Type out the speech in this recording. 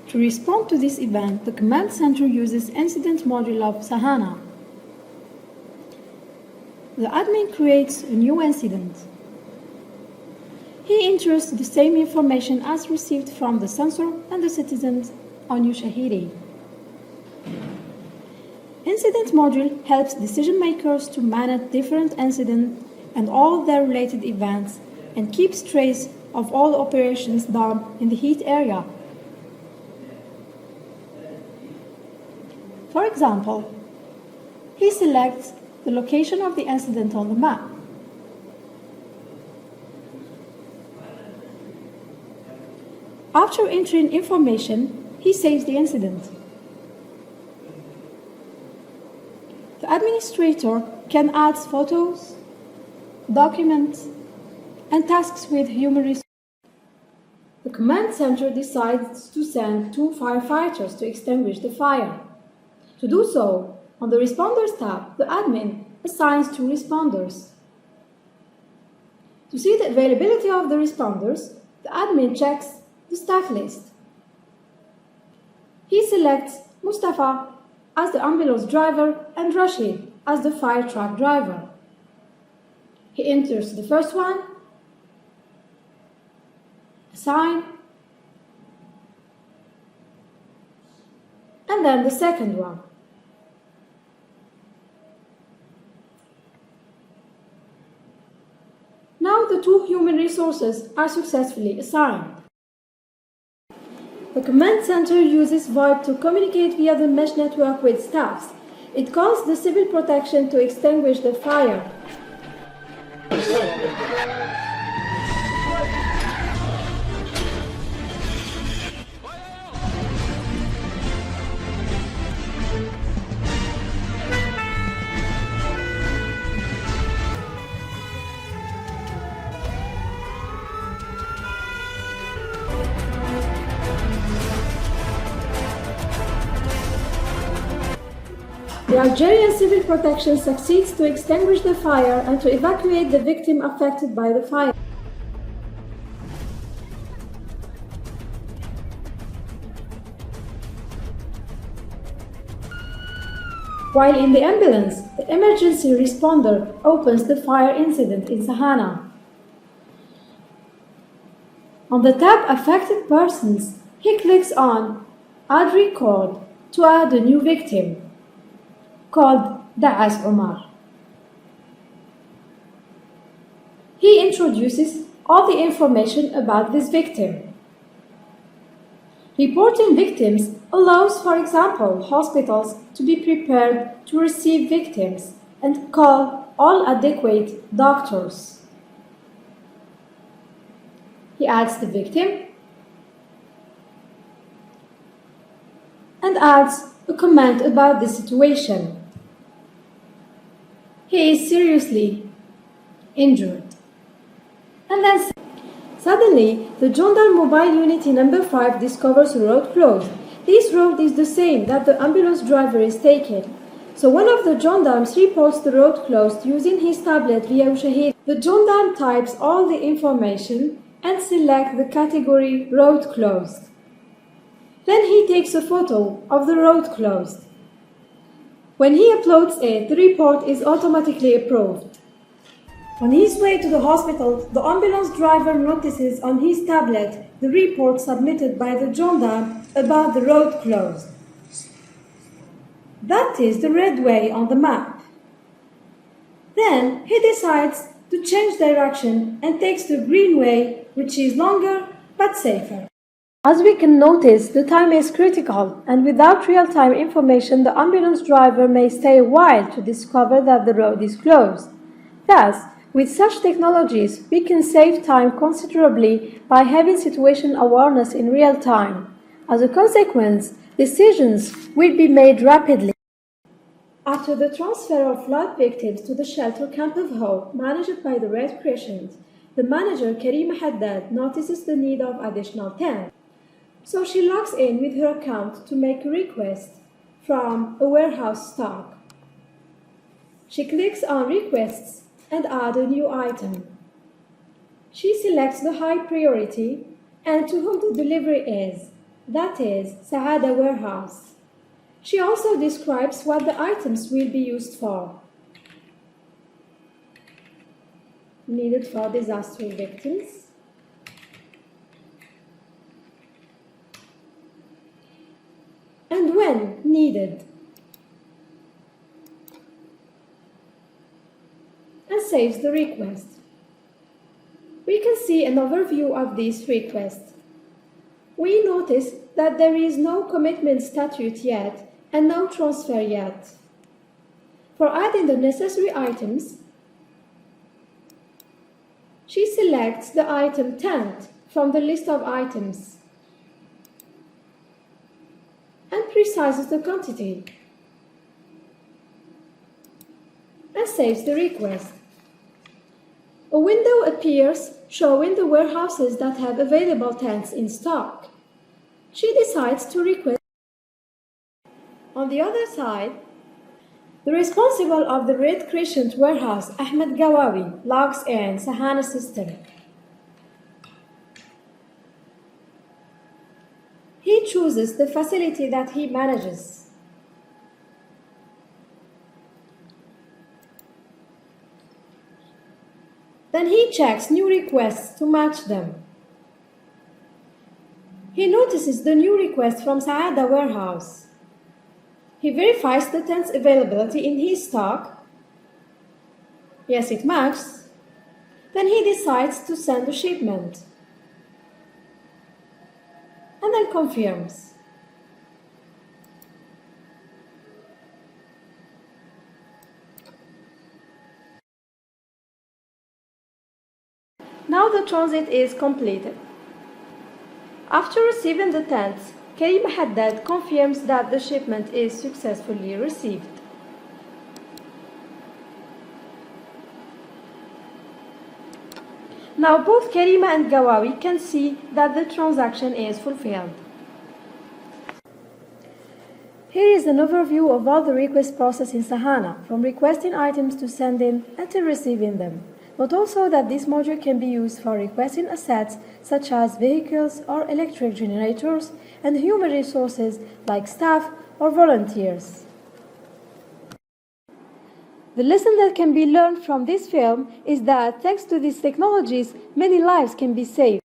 To respond to this event, the command center uses incident module of Sahana. The admin creates a new incident. He enters the same information as received from the sensor and the citizens on Ushahidi. Incident module helps decision makers to manage different incidents and all their related events and keeps trace of all operations done in the heat area. For example, he selects the location of the incident on the map. After entering information, he saves the incident. The administrator can add photos, documents, and tasks with human resources. The command center decides to send 2 firefighters to extinguish the fire. To do so, on the Responders tab, the admin assigns 2 responders. To see the availability of the responders, the admin checks the staff list. He selects Mustafa as the ambulance driver and Rashid as the fire truck driver. He enters the first one, assign, and then the second one. Now the 2 human resources are successfully assigned. The command center uses VoIP to communicate via the mesh network with staffs. It calls the civil protection to extinguish the fire. The Algerian civil protection succeeds to extinguish the fire and to evacuate the victim affected by the fire. While in the ambulance, the emergency responder opens the fire incident in Sahana. On the tab Affected Persons, he clicks on Add Record to add a new victim, called Daas Omar. He introduces all the information about this victim. Reporting victims allows, for example, hospitals to be prepared to receive victims and call all adequate doctors. He adds the victim and adds a comment about the situation. He is seriously injured. And then suddenly, the gendarme mobile unity number 5 discovers a road closed. This road is the same that the ambulance driver is taking. So one of the gendarmes reports the road closed using his tablet via Ushahid. The gendarme types all the information and selects the category road closed. Then he takes a photo of the road closed. When he uploads it, the report is automatically approved. On his way to the hospital, the ambulance driver notices on his tablet the report submitted by the gendarme about the road closed. That is the red way on the map. Then he decides to change direction and takes the green way, which is longer but safer. As we can notice, the time is critical, and without real-time information, the ambulance driver may stay a while to discover that the road is closed. Thus, with such technologies, we can save time considerably by having situation awareness in real time. As a consequence, decisions will be made rapidly. After the transfer of flood victims to the shelter Camp of Hope, managed by the Red Crescent, the manager, Karima Haddad, notices the need of additional tents. So she logs in with her account to make a request from a warehouse stock. She clicks on Requests and add a new item. She selects the high priority and to whom the delivery is. that is, sahana warehouse. She also describes what the items will be used for. Needed for disaster victims. And when needed. And saves the request. We can see an overview of this request. We notice that there is no commitment statute yet and no transfer yet. For adding the necessary items, she selects the item tent from the list of items and precises the quantity and saves the request. A window appears showing the warehouses that have available tents in stock. She decides to request. On the other side, the responsible of the Red Crescent warehouse, Ahmed Gawawi, logs in Sahana system. He chooses the facility that he manages. Then he checks new requests to match them. He notices the new request from Saada warehouse. He verifies the tent's availability in his stock. Yes, it matches. Then he decides to send the shipment. And then confirms. Now the transit is completed. After receiving the tents, Karim Haddad confirms that the shipment is successfully received. Now both Karima and Gawawi can see that the transaction is fulfilled. Here is an overview of all the request process in Sahana, from requesting items to sending and to receiving them. Note also that this module can be used for requesting assets such as vehicles or electric generators and human resources like staff or volunteers. The lesson that can be learned from this film is that thanks to these technologies, many lives can be saved.